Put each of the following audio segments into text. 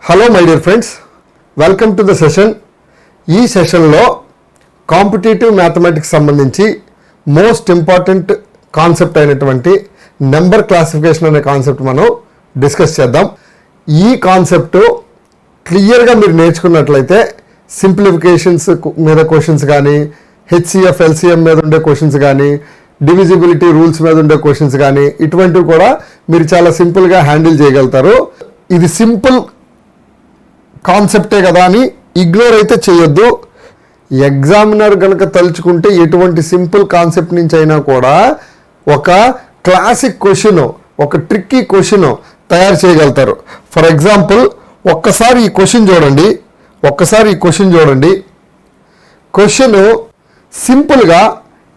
Hello my dear friends, welcome to the session. ఈ సెషన్లో competitive mathematics సంబంధించి most important concept అయినటువంటి number classification అనే కాన్సెప్ట్ మనం డిస్కస్ చేద్దాం. ఈ కాన్సెప్ట్ క్లియర్గా మీరు నేర్చుకున్నట్లయితే సింప్లిఫికేషన్స్ మీద క్వశ్చన్స్ కానీ, హెచ్సిఎఫ్ ఎల్సిఎం మీద ఉండే క్వశ్చన్స్ కానీ, డివిజిబిలిటీ రూల్స్ మీద ఉండే క్వశ్చన్స్ కానీ ఇటువంటివి కూడా మీరు చాలా సింపుల్గా హ్యాండిల్ చేయగలుగుతారు. ఇది సింపుల్ కాన్సెప్టే కదా అని ఇగ్నోర్ అయితే చేయొద్దు. ఎగ్జామినర్ కనుక తలుచుకుంటే ఎటువంటి సింపుల్ కాన్సెప్ట్ నుంచి అయినా కూడా ఒక క్లాసిక్ క్వశ్చన్, ఒక ట్రిక్కీ క్వశ్చన్ తయారు చేయగలుగుతారు. ఫర్ ఎగ్జాంపుల్ ఒక్కసారి ఈ క్వశ్చన్ చూడండి. క్వశ్చన్ సింపుల్గా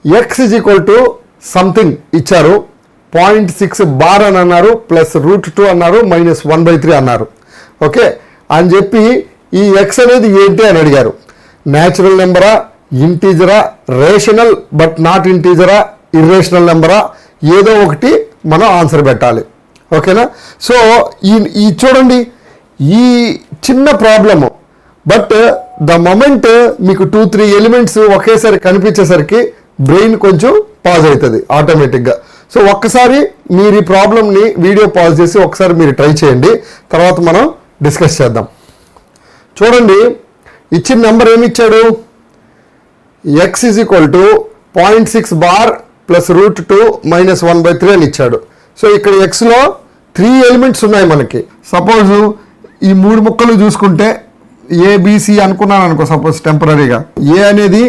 X is equal to something ఇచ్చారు. 0.6 బార్ అని అన్నారు, ప్లస్ √2 అన్నారు, -1/3 అన్నారు. ఓకే అని చెప్పి ఈ ఎక్స్ అనేది ఏంటి అని అడిగారు. న్యాచురల్ నెంబరా, ఇంటీజరా, రేషనల్ బట్ నాట్ ఇంటీజరా, ఇర్రేషనల్ నెంబరా, ఏదో ఒకటి మనం ఆన్సర్ పెట్టాలి. ఓకేనా? సో ఈ చూడండి, ఈ చిన్న ప్రాబ్లము, బట్ ద మొమెంట్ మీకు 2-3 ఎలిమెంట్స్ ఒకేసారి కనిపించేసరికి బ్రెయిన్ కొంచెం పాజ్ అవుతుంది ఆటోమేటిక్గా. సో ఒక్కసారి మీరు ఈ ప్రాబ్లమ్ని వీడియో పాజ్ చేసి ఒకసారి మీరు ట్రై చేయండి, తర్వాత మనం డిస్కస్ చేద్దాం. చూడండి, ఇచ్చిన నెంబర్ ఏమి ఇచ్చాడు? X is equal to 0.6 bar plus √2 -1/3 అని ఇచ్చాడు. సో ఇక్కడ ఎక్స్లో 3 ఎలిమెంట్స్ ఉన్నాయి మనకి. సపోజ్ ఈ 3 ముక్కలు చూసుకుంటే ఏబిసి అనుకున్నాను అనుకో, సపోజ్ టెంపరీగా. ఏ అనేది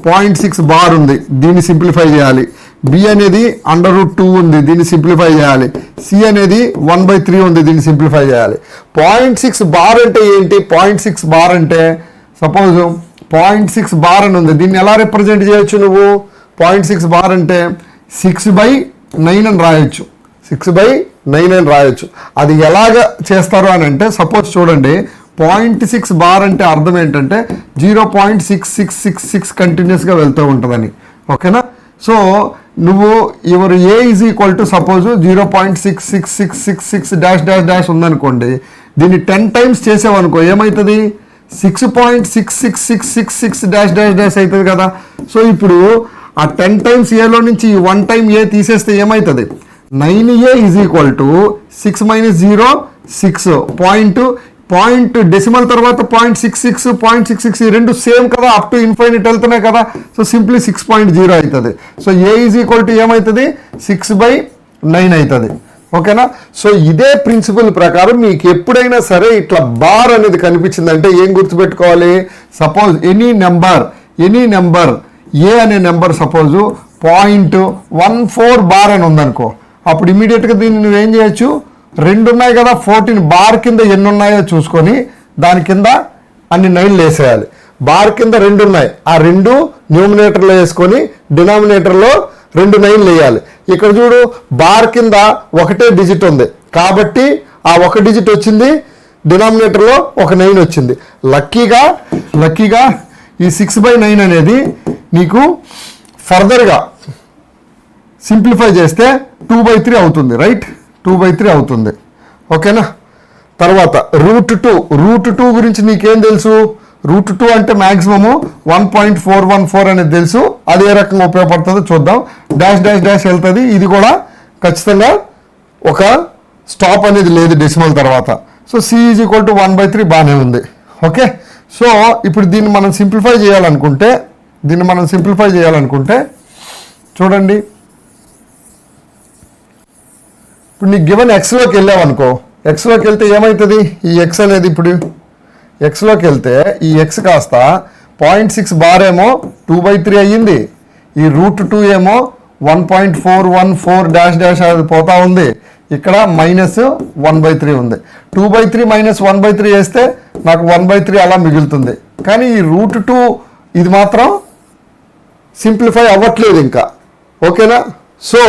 0.6 బార్ ఉంది, దీన్ని సింప్లిఫై చేయాలి. బి అనేది √2 ఉంది, దీన్ని సింప్లిఫై చేయాలి. సి అనేది 1/3 ఉంది, దీన్ని సింప్లిఫై చేయాలి. 0.6 బార్ అంటే ఏంటి? 0.6 బార్ అంటే సపోజ్ 0.6 బార్ అని ఉంది, దీన్ని ఎలా రిప్రజెంట్ చేయొచ్చు నువ్వు? 0.6 బార్ అంటే 6/9 అని రాయొచ్చు. 6/9 అని రాయొచ్చు. అది ఎలాగ చేస్తారు అని అంటే, సపోజ్ చూడండి, 0.6 బార్ అంటే అర్థం ఏంటంటే 0.6666 కంటిన్యూస్గా వెళ్తూ ఉంటుందని. ఓకేనా? సో నువ్వు your A is equal to suppose 0.66666 ఉందనుకోండి, దీన్ని 10 టైమ్స్ చేసావనుకో ఏమవుతుంది? 6.66666 అవుతుంది కదా. సో ఇప్పుడు ఆ 10 టైమ్స్ ఏలో నుంచి 1 టైం ఏ తీసేస్తే ఏమవుతుంది? 9A is equal to 6 - 0 6 point decimal తర్వాత 0.66 ఈ రెండు సేమ్ కదా, అప్ టు ఇన్ఫైనిట్ వెళ్తున్నాయి కదా. సో సింప్లీ 6.0 అవుతుంది. So A is equal to ఏమవుతుంది? 6/9 అవుతుంది. ఓకేనా? సో ఇదే ప్రిన్సిపల్ ప్రకారం మీకు ఎప్పుడైనా సరే ఇట్లా బార్ అనేది కనిపించిందంటే ఏం గుర్తుపెట్టుకోవాలి? సపోజ్ ఎనీ నెంబర్ ఏ అనే నెంబర్ సపోజు 0.14 బార్ అని ఉందనుకో, అప్పుడు ఇమీడియట్గా దీన్ని నువ్వేం చేయొచ్చు? 2 ఉన్నాయి కదా, 14 బార్ కింద ఎన్ని ఉన్నాయో చూసుకొని దాని కింద అన్ని 9 వేసేయాలి. బార్ కింద 2 ఉన్నాయి, ఆ 2 న్యూమినేటర్లో వేసుకొని డినామినేటర్లో 2 9 వేయాలి. ఇక్కడ చూడు, బార్ కింద ఒకటే డిజిట్ ఉంది కాబట్టి ఆ 1 డిజిట్ వచ్చింది, డినామినేటర్లో ఒక 9 వచ్చింది. లక్కీగా ఈ 6/9 అనేది నీకు ఫర్దర్గా సింప్లిఫై చేస్తే 2/3 అవుతుంది. రైట్? 2/3 అవుతుంది. ఓకేనా? తర్వాత √2 గురించి నీకేం తెలుసు? √2 అంటే మ్యాక్సిమము 1.414 అనేది తెలుసు. అది ఏ రకంగా ఉపయోగపడుతుందో చూద్దాం. డాష్ వెళ్తుంది. ఇది కూడా ఖచ్చితంగా ఒక స్టాప్ అనేది లేదు డెసిమల్ తర్వాత. So C is equal to 1/3 బాగానే ఉంది. ఓకే? సో ఇప్పుడు దీన్ని మనం సింప్లిఫై చేయాలనుకుంటే చూడండి, ఇప్పుడు నీకు గివెన్ ఎక్స్లోకి వెళ్ళావనుకో, ఎక్స్లోకి వెళ్తే ఏమవుతుంది? ఈ ఎక్స్ అనేది ఇప్పుడు ఎక్స్లోకి వెళ్తే ఈ ఎక్స్ కాస్త 0.6 బార్ ఏమో 2/3 అయ్యింది, ఈ √2 ఏమో 1.414 డాష్ అది పోతా ఉంది, ఇక్కడ -1/3 ఉంది. 2/3 -1/3 వేస్తే నాకు 1/3 అలా మిగులుతుంది. కానీ ఈ √2 ఇది మాత్రం సింప్లిఫై అవ్వట్లేదు ఇంకా. ఓకేనా? సో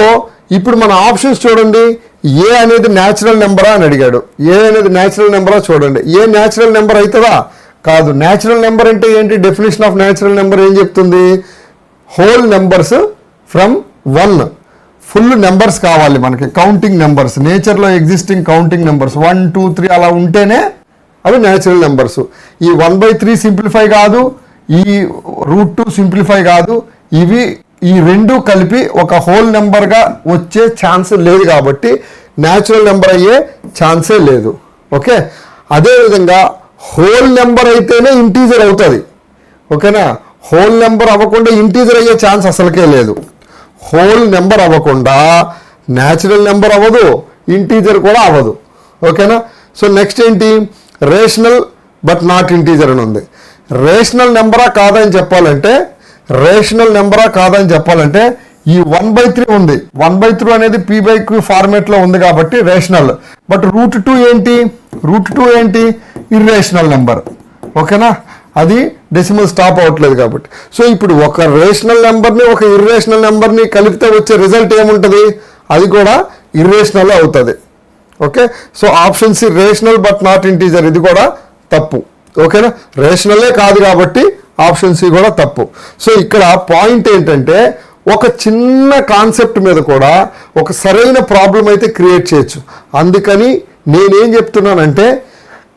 ఇప్పుడు మన ఆప్షన్స్ చూడండి. ఏ అనేది న్యాచురల్ నెంబరా అని అడిగాడు. ఏ అనేది న్యాచురల్ నెంబరా చూడండి. ఏ న్యాచురల్ నెంబర్ అవుతుందా? కాదు. న్యాచురల్ నెంబర్ అంటే ఏంటి? డెఫినేషన్ ఆఫ్ న్యాచురల్ నెంబర్ ఏం చెప్తుంది? Whole numbers from 1. Full numbers కావాలి మనకి, కౌంటింగ్ నెంబర్స్, నేచర్లో ఎగ్జిస్టింగ్ కౌంటింగ్ నెంబర్స్ 1 2 3 అలా ఉంటేనే అవి న్యాచురల్ నెంబర్స్. ఈ 1/3 సింప్లిఫై కాదు, ఈ √2 సింప్లిఫై కాదు, ఇవి ఈ రెండు కలిపి ఒక హోల్ నెంబర్గా వచ్చే ఛాన్స్ లేదు కాబట్టి న్యాచురల్ నెంబర్ అయ్యే ఛాన్సే లేదు. ఓకే, అదేవిధంగా హోల్ నెంబర్ అయితేనే ఇంటీజర్ అవుతుంది. ఓకేనా, హోల్ నెంబర్ అవ్వకుండా ఇంటీజర్ అయ్యే ఛాన్స్ అసలుకే లేదు. హోల్ నెంబర్ అవ్వకుండా న్యాచురల్ నెంబర్ అవ్వదు, ఇంటీజర్ కూడా అవ్వదు. ఓకేనా, సో నెక్స్ట్ ఏంటి, రేషనల్ బట్ నాట్ ఇంటీజర్ అని ఉంది. రేషనల్ నెంబరా కాదని చెప్పాలంటే ఈ 1/3 ఉంది. 1/3 అనేది p/q ఫార్మేట్లో ఉంది కాబట్టి రేషనల్. బట్ √2 ఏంటి, ఇర్రేషనల్ నెంబర్. ఓకేనా, అది డెసిమల్ స్టాప్ అవ్వట్లేదు కాబట్టి. సో ఇప్పుడు ఒక రేషనల్ నెంబర్ని ఒక ఇర్రేషనల్ నెంబర్ని కలిపితే వచ్చే రిజల్ట్ ఏముంటుంది, అది కూడా ఇర్రేషనల్ అవుతుంది. Okay, so option C rational but not integer, ఇది కూడా తప్పు. ఓకేనా, రేషనలే కాదు కాబట్టి ఆప్షన్ సి కూడా తప్పు. సో ఇక్కడ పాయింట్ ఏంటంటే ఒక చిన్న కాన్సెప్ట్ మీద కూడా ఒక సరైన ప్రాబ్లం అయితే క్రియేట్ చేయొచ్చు. అందుకని నేనేం చెప్తున్నానంటే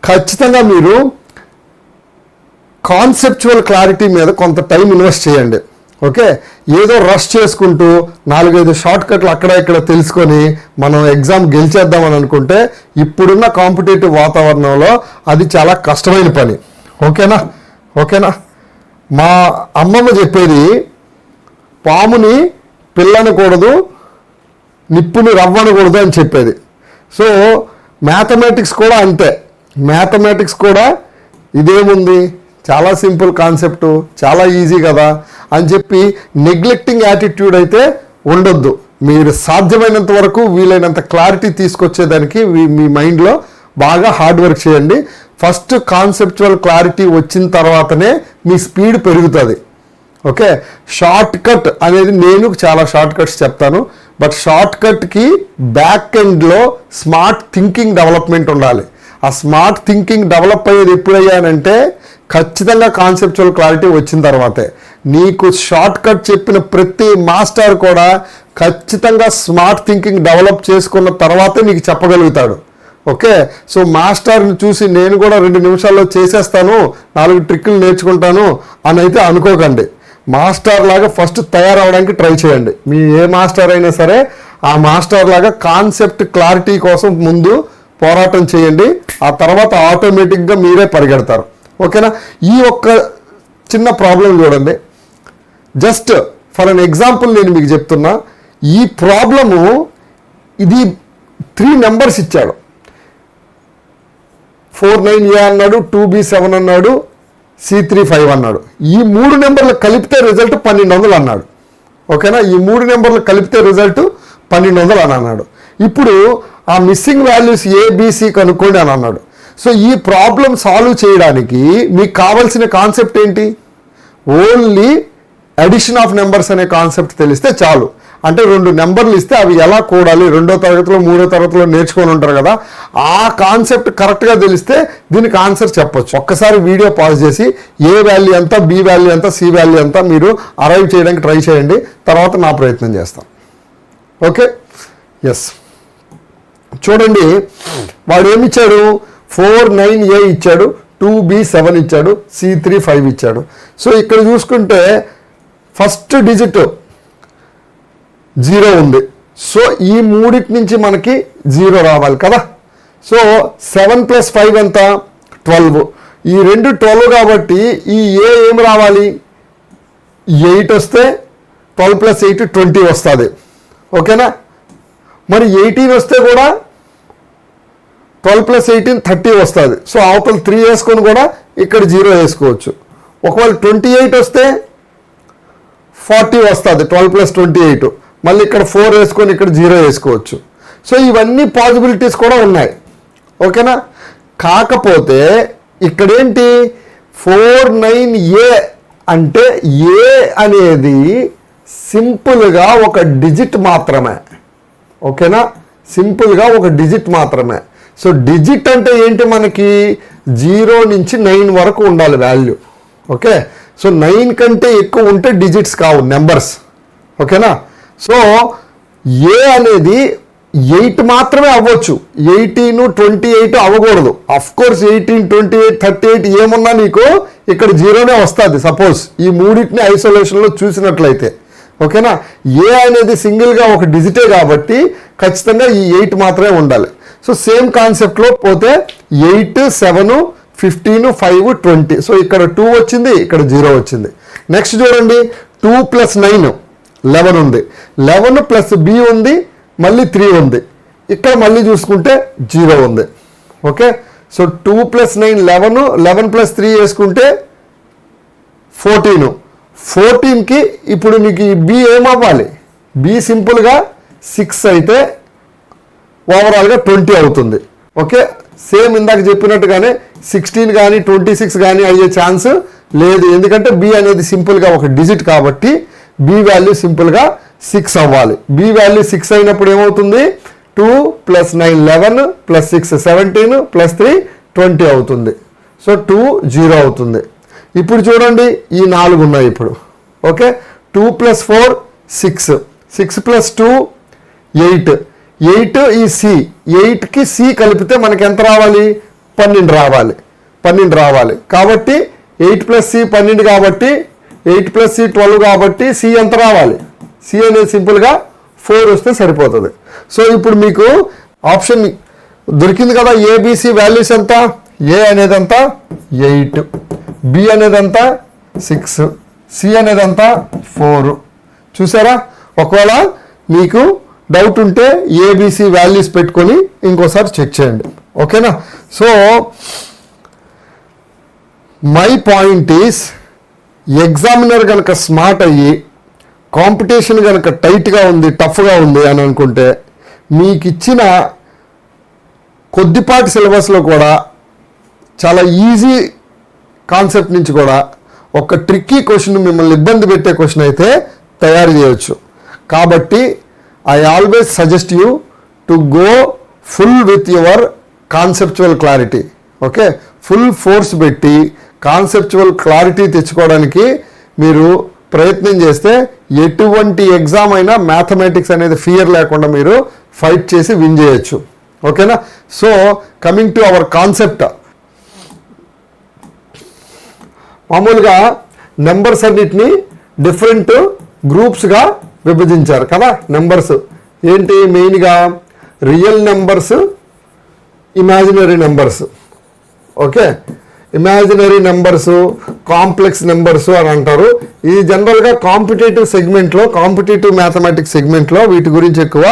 ఖచ్చితంగా మీరు కాన్సెప్చువల్ క్లారిటీ మీద కొంత టైం ఇన్వెస్ట్ చేయండి. ఓకే, ఏదో రష్ చేసుకుంటూ 4-5 షార్ట్ కట్లు అక్కడ ఇక్కడ తెలుసుకొని మనం ఎగ్జామ్ గెలిచేద్దామని అనుకుంటే ఇప్పుడున్న కాంపిటేటివ్ వాతావరణంలో అది చాలా కష్టమైన పని. ఓకేనా, మా అమ్మమ్మ చెప్పేది పాముని పిల్లనకూడదు, నిప్పుని రవ్వనకూడదు అని చెప్పేది. సో మ్యాథమెటిక్స్ కూడా అంతే. మ్యాథమెటిక్స్ కూడా ఇదేముంది, చాలా సింపుల్ కాన్సెప్టు, చాలా ఈజీ కదా అని చెప్పి నెగ్లెక్టింగ్ యాటిట్యూడ్ అయితే ఉండొద్దు. మీరు సాధ్యమైనంత వరకు వీలైనంత క్లారిటీ తీసుకొచ్చేదానికి మీ మైండ్లో బాగా హార్డ్ వర్క్ చేయండి. ఫస్ట్ కాన్సెప్చువల్ క్లారిటీ వచ్చిన తర్వాతనే మీ స్పీడ్ పెరుగుతుంది. ఓకే, షార్ట్ కట్ అనేది నేను చాలా షార్ట్ కట్స్ చెప్తాను, బట్ షార్ట్ కట్కి బ్యాక్ ఎండ్లో స్మార్ట్ థింకింగ్ డెవలప్మెంట్ ఉండాలి. ఆ స్మార్ట్ థింకింగ్ డెవలప్ అయ్యేది ఎప్పుడయ్యానంటే ఖచ్చితంగా కాన్సెప్చువల్ క్లారిటీ వచ్చిన తర్వాతే. నీకు షార్ట్ కట్ చెప్పిన ప్రతి మాస్టర్ కూడా ఖచ్చితంగా స్మార్ట్ థింకింగ్ డెవలప్ చేసుకున్న తర్వాతే నీకు చెప్పగలుగుతాడు. ఓకే, సో మాస్టర్ని చూసి నేను కూడా 2 నిమిషాల్లో చేసేస్తాను, 4 ట్రిక్కులు నేర్చుకుంటాను అని అయితే అనుకోకండి. మాస్టర్ లాగా ఫస్ట్ తయారవడానికి ట్రై చేయండి. మీ ఏ మాస్టర్ అయినా సరే ఆ మాస్టర్ లాగా కాన్సెప్ట్ క్లారిటీ కోసం ముందు పోరాటం చేయండి. ఆ తర్వాత ఆటోమేటిక్గా మీరే పరిగెడతారు. ఓకేనా, ఈ ఒక్క చిన్న ప్రాబ్లం చూడండి. జస్ట్ ఫర్ అన్ ఎగ్జాంపుల్ నేను మీకు చెప్తున్నా. ఈ ప్రాబ్లము ఇది 3 నెంబర్స్ ఇచ్చాడు. 49A అన్నాడు, 2B7 అన్నాడు, C35 అన్నాడు. ఈ 3 నెంబర్లు కలిపితే రిజల్ట్ 1200 అన్నాడు. ఓకేనా, ఈ 3 నెంబర్లు కలిపితే రిజల్ట్ 1200 అని అన్నాడు. ఇప్పుడు ఆ మిస్సింగ్ వాల్యూస్ ABC కనుక్కోండి అని అన్నాడు. సో ఈ ప్రాబ్లం సాల్వ్ చేయడానికి మీకు కావాల్సిన కాన్సెప్ట్ ఏంటి, ఓన్లీ అడిషన్ ఆఫ్ నెంబర్స్ అనే కాన్సెప్ట్ తెలిస్తే చాలు. అంటే 2 నెంబర్లు ఇస్తే అవి ఎలా కూడాలి 2వ తరగతిలో 3వ తరగతిలో నేర్చుకొని ఉంటారు కదా, ఆ కాన్సెప్ట్ కరెక్ట్గా తెలిస్తే దీనికి ఆన్సర్ చెప్పొచ్చు. ఒక్కసారి వీడియో పాజ్ చేసి ఏ వాల్యూ ఎంత, బి వాల్యూ ఎంత, సి వాల్యూ ఎంత మీరు అరైవ్ చేయడానికి ట్రై చేయండి. తర్వాత నా ప్రయత్నం చేస్తాం. ఓకే, ఎస్, చూడండి వాడు ఏమిచ్చాడు, 49A ఇచ్చాడు, 2B7 ఇచ్చాడు, C35 ఇచ్చాడు. సో ఇక్కడ చూసుకుంటే ఫస్ట్ డిజిట్ 0 ఉంది. సో ఈ మూడిటి నుంచి మనకి 0 రావాలి కదా. సో 7 + 5 ఎంత, 12. ఈ రెండు 12 కాబట్టి ఈ ఏ ఏం రావాలి, 8 వస్తే 12 + 8 20 వస్తుంది. ఓకేనా, మరి 18 వస్తే కూడా 12 + 18 30 వస్తుంది. సో అవతల 3 వేసుకొని కూడా ఇక్కడ 0 వేసుకోవచ్చు. ఒకవేళ 28 వస్తే 40 వస్తుంది, 12 + 28. మళ్ళీ ఇక్కడ 4 వేసుకొని ఇక్కడ 0 వేసుకోవచ్చు. సో ఇవన్నీ పాసిబిలిటీస్ కూడా ఉన్నాయి. ఓకేనా, కాకపోతే ఇక్కడేంటి 49A అంటే ఏ అనేది సింపుల్గా ఒక డిజిట్ మాత్రమే. ఓకేనా, సింపుల్గా ఒక డిజిట్ మాత్రమే. సో డిజిట్ అంటే ఏంటి, మనకి 0 నుంచి 9 వరకు ఉండాలి వాల్యూ. ఓకే, సో 9 కంటే ఎక్కువ ఉంటే డిజిట్స్ కావు, నెంబర్స్. ఓకేనా, సో ఏ అనేది 8 మాత్రమే అవ్వచ్చు, 18, 28 అవ్వకూడదు. అఫ్ కోర్స్ 18, 28, 38 ఏమున్నా నీకు ఇక్కడ 0నే వస్తుంది. సపోజ్ ఈ మూడింటిని ఐసోలేషన్లో చూసినట్లయితే, ఓకేనా. ఏ అనేది సింగిల్గా ఒక డిజిటే కాబట్టి ఖచ్చితంగా ఈ 8 మాత్రమే ఉండాలి. సో సేమ్ కాన్సెప్ట్లో పోతే 8, 7, 15, 5, 20. సో ఇక్కడ 2 వచ్చింది, ఇక్కడ 0 వచ్చింది. నెక్స్ట్ చూడండి, 2 + 9 11 ఉంది, 11 + b ఉంది, మళ్ళీ 3 ఉంది. ఇక్కడ మళ్ళీ చూసుకుంటే 0 ఉంది. ఓకే, సో 2 + 9 11, 11 + 3 వేసుకుంటే 14. 14కి ఇప్పుడు నీకు ఈ బి ఏమవ్వాలి, బి సింపుల్గా 6 అయితే ఓవరాల్గా 20 అవుతుంది. ఓకే, సేమ్ ఇందాక చెప్పినట్టుగానే 16 కానీ 26 కానీ అయ్యే ఛాన్స్ లేదు, ఎందుకంటే బి అనేది సింపుల్గా ఒక డిజిట్ కాబట్టి బి వాల్యూ సింపుల్గా 6 అవ్వాలి. బి వాల్యూ 6 అయినప్పుడు ఏమవుతుంది, 2 + 9 11 + 6 17 + 3 20 అవుతుంది. సో 2 0 అవుతుంది. ఇప్పుడు చూడండి ఈ 4 ఉన్నాయి ఇప్పుడు. ఓకే, 2 + 4 6, 6 + 2 8, 8 ఈ సి, 8కి సి కలిపితే మనకి ఎంత రావాలి, 12 రావాలి, 12 రావాలి. కాబట్టి 8 + c 12 కాబట్టి 8 + c 12 కాబట్టి సి ఎంత రావాలి, సి అనేది సింపుల్గా 4 వస్తే సరిపోతుంది. సో ఇప్పుడు మీకు ఆప్షన్ దొరికింది కదా, ఏబిసి వాల్యూస్ ఎంత, ఏ అనేది ఎంత 8, బి అనేది ఎంత 6, సి అనేది ఎంత 4. చూసారా, ఒకవేళ మీకు డౌట్ ఉంటే ఏబిసి వాల్యూస్ పెట్టుకొని ఇంకోసారి చెక్ చేయండి. ఓకేనా. So my point is, examiner కనుక స్మార్ట్ అయ్యి కాంపిటీషన్ కనుక టైట్గా ఉంది, టఫ్గా ఉంది అని అనుకుంటే మీకు ఇచ్చిన కొద్దిపాటి సిలబస్లో కూడా చాలా ఈజీ కాన్సెప్ట్ నుంచి కూడా ఒక ట్రిక్కీ క్వశ్చన్, మిమ్మల్ని ఇబ్బంది పెట్టే క్వశ్చన్ అయితే తయారు చేయవచ్చు. కాబట్టి I always suggest you to go full with your conceptual clarity. Okay, full force పెట్టి కాన్సెప్చువల్ క్లారిటీ తెచ్చుకోవడానికి మీరు ప్రయత్నం చేస్తే ఎటువంటి ఎగ్జామ్ అయినా మ్యాథమెటిక్స్ అనేది ఫియర్ లేకుండా మీరు ఫైట్ చేసి విన్ చేయొచ్చు. ఓకేనా. So coming to our concept, మామూలుగా నెంబర్స్ అన్నిటిని డిఫరెంట్ గ్రూప్స్గా విభజించారు కదా. నెంబర్స్ ఏంటి, మెయిన్గా real numbers, imaginary numbers. Okay, imaginary numbers, complex numbers అని అంటారు. ఇది జనరల్గా కాంపిటేటివ్ సెగ్మెంట్లో, కాంపిటేటివ్ మ్యాథమెటిక్స్ సెగ్మెంట్లో వీటి గురించి ఎక్కువ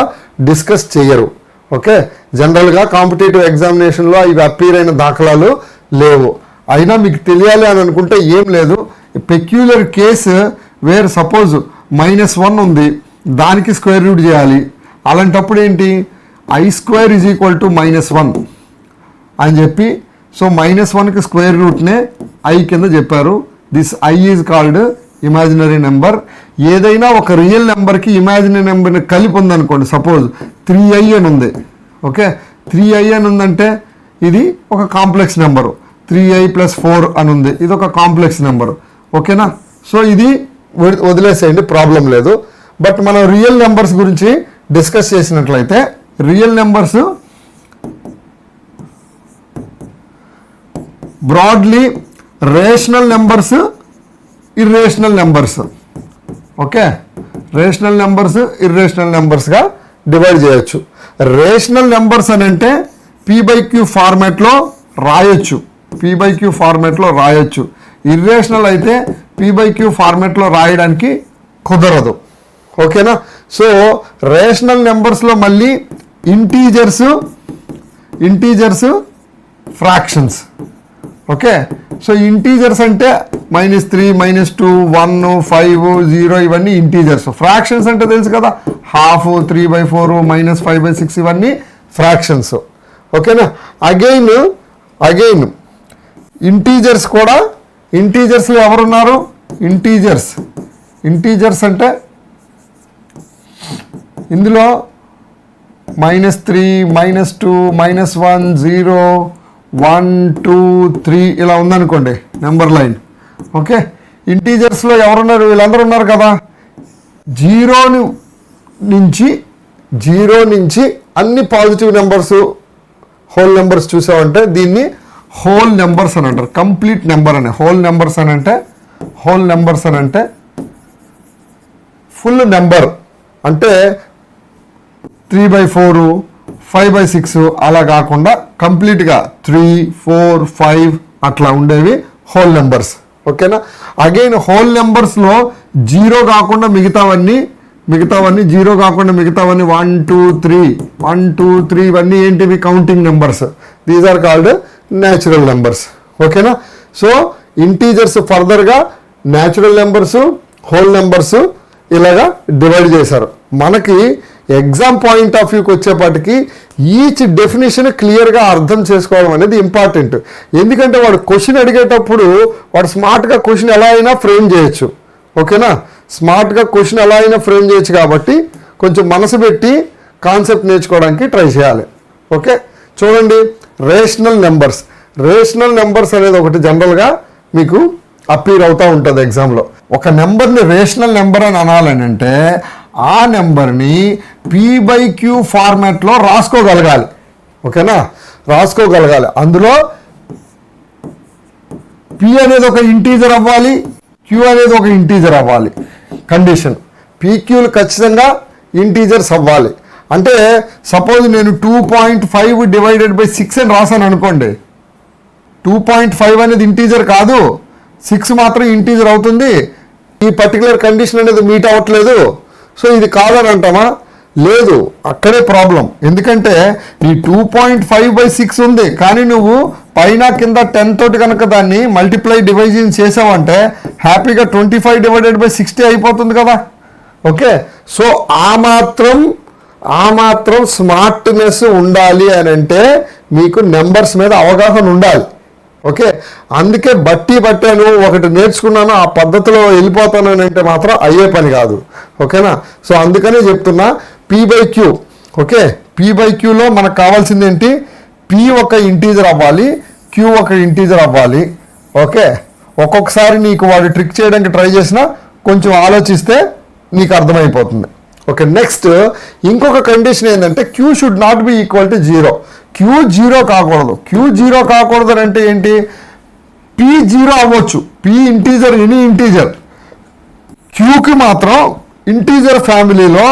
డిస్కస్ చేయరు. ఓకే, జనరల్గా కాంపిటేటివ్ ఎగ్జామినేషన్లో ఇవి అపీర్ అయిన దాఖలాలు లేవు. అయినా మీకు తెలియాలి అని అనుకుంటే ఏం లేదు, పెక్యులర్ కేసు వేర్ సపోజ్ -1 ఉంది, దానికి స్క్వేర్ రూట్ చేయాలి. అలాంటప్పుడు ఏంటి, i² = -1 అని చెప్పి, సో -1కి స్క్వేర్ రూట్నే ఐ కింద చెప్పారు. This I is called imaginary number. ఏదైనా ఒక రియల్ నెంబర్కి ఇమాజినరీ నెంబర్ని కలిపి ఉందనుకోండి, సపోజ్ 3i అని ఉంది. ఓకే, 3i అని ఉందంటే ఇది ఒక కాంప్లెక్స్ నెంబరు. 3i + 4 అని ఉంది, ఇది ఒక కాంప్లెక్స్ నెంబరు. ఓకేనా. సో ఇది వదిలేసేయండి, ప్రాబ్లం లేదు. బట్ మనం రియల్ నెంబర్స్ గురించి డిస్కస్ చేసినట్లయితే, real numbers broadly rational numbers, irrational numbers. Okay, rational numbers, irrational నెంబర్స్గా డివైడ్ చేయొచ్చు. రేషనల్ నెంబర్స్ అని అంటే p/q ఫార్మాట్లో రాయొచ్చు, p/q ఫార్మాట్లో రాయొచ్చు. ఇర్రేషనల్ అయితే p/q ఫార్మాట్లో రాయడానికి కుదరదు. ఓకేనా. సో రేషనల్ నెంబర్స్లో మళ్ళీ integers, fractions. Okay, so integers అంటే -3, -2, 1, 5, 0 ఇవన్నీ ఇంటీజర్స్. ఫ్రాక్షన్స్ అంటే తెలుసు కదా, 1/2, 3/4, -5/6 ఇవన్నీ ఫ్రాక్షన్స్. ఓకేనా. అగైన్ ఇంటీజర్స్ కూడా, ఇంటీజర్స్లో ఎవరున్నారు, ఇంటీజర్స్ అంటే ఇందులో -3, -2, -1, 0, 1, 2, 3 ఇలా ఉందనుకోండి నెంబర్ లైన్. ఓకే, ఇంటీజర్స్లో ఎవరున్నారు, వీళ్ళందరూ ఉన్నారు కదా. 0 నుంచి అన్ని పాజిటివ్ నెంబర్స్ హోల్ నెంబర్స్ చూసామంటే దీన్ని హోల్ నెంబర్స్ అని అంటారు. కంప్లీట్ నెంబర్ అని హోల్ నెంబర్స్ అని అంటే ఫుల్ నెంబర్ అంటే 3/4 5/6 అలా కాకుండా కంప్లీట్గా 3 4 5 అట్లా ఉండేవి హోల్ నెంబర్స్. ఓకేనా. అగైన్ హోల్ నెంబర్స్లో జీరో కాకుండా మిగతావన్నీ 1 2 3 ఇవన్నీ ఏంటివి counting numbers. These are called natural numbers. ఓకేనా. సో ఇంటీజర్స్ ఫర్దర్గా న్యాచురల్ నెంబర్స్ హోల్ నెంబర్స్ ఇలాగా డివైడ్ చేశారు. మనకి ఎగ్జామ్ పాయింట్ ఆఫ్ వ్యూకి వచ్చేపాటికి ఈచ్ డెఫినేషన్ క్లియర్గా అర్థం చేసుకోవడం అనేది ఇంపార్టెంట్. ఎందుకంటే వాడు క్వశ్చన్ అడిగేటప్పుడు వాడు స్మార్ట్గా క్వశ్చన్ ఎలా అయినా ఫ్రేమ్ చేయొచ్చు. ఓకేనా. స్మార్ట్గా క్వశ్చన్ ఎలా అయినా ఫ్రేమ్ చేయొచ్చు కాబట్టి కొంచెం మనసు పెట్టి కాన్సెప్ట్ నేర్చుకోవడానికి ట్రై చేయాలి. ఓకే. చూడండి, రేషనల్ నెంబర్స్ అనేది ఒకటి జనరల్గా మీకు అపీర్ అవుతూ ఉంటుంది ఎగ్జామ్లో. ఒక నెంబర్ని రేషనల్ నెంబర్ అని అనాలని అంటే ఆ నెంబర్ని P/Q ఫార్మాట్లో రాసుకోగలగాలి. ఓకేనా. అందులో P అనేది ఒక ఇంటీజర్ అవ్వాలి, Q అనేది ఒక ఇంటీజర్ అవ్వాలి. కండిషన్ PQలు ఖచ్చితంగా ఇంటీజర్స్ అవ్వాలి. అంటే సపోజ్ నేను 2.5 డివైడెడ్ బై 6 అని రాశాను అనుకోండి. 2.5 అనేది ఇంటీజర్ కాదు, 6 మాత్రం ఇంటీజర్ అవుతుంది. ఈ పర్టికులర్ కండిషన్ అనేది మీట్ అవ్వట్లేదు. సో ఇది కాదని అంటామా? లేదు, అక్కడే ప్రాబ్లం. ఎందుకంటే ఈ 2.5/6 ఉంది, కానీ నువ్వు పైన కింద 10 తోటి కనుక దాన్ని మల్టిప్లై డివైజన్ చేసావంటే హ్యాపీగా 25 డివైడెడ్ బై 60 అయిపోతుంది కదా. ఓకే. సో ఆ మాత్రం స్మార్ట్నెస్ ఉండాలి అని అంటే మీకు నెంబర్స్ మీద అవగాహన ఉండాలి. ఓకే. అందుకే బట్టాను ఒకటి నేర్చుకున్నాను ఆ పద్ధతిలో వెళ్ళిపోతాను అని అంటే మాత్రం అయ్యే పని కాదు. ఓకేనా. సో అందుకనే చెప్తున్నా P/Q. ఓకే. P/Qలో మనకు కావాల్సింది ఏంటి? P ఒక ఇంటీజర్ అవ్వాలి, Q ఒక ఇంటీజర్ అవ్వాలి. ఓకే. ఒక్కొక్కసారి నీకు వాడు ట్రిక్ చేయడానికి ట్రై చేసినా కొంచెం ఆలోచిస్తే నీకు అర్థమైపోతుంది. ఓకే. నెక్స్ట్ ఇంకొక కండిషన్ ఏంటంటే Q should not be equal to 0. Q 0 కాకూడదు అని అంటే ఏంటి? P 0 అవ్వచ్చు, P ఇంటీజర్, ఎనీ ఇంటీజర్. Qకి మాత్రం ఇంటీజర్ ఫ్యామిలీలో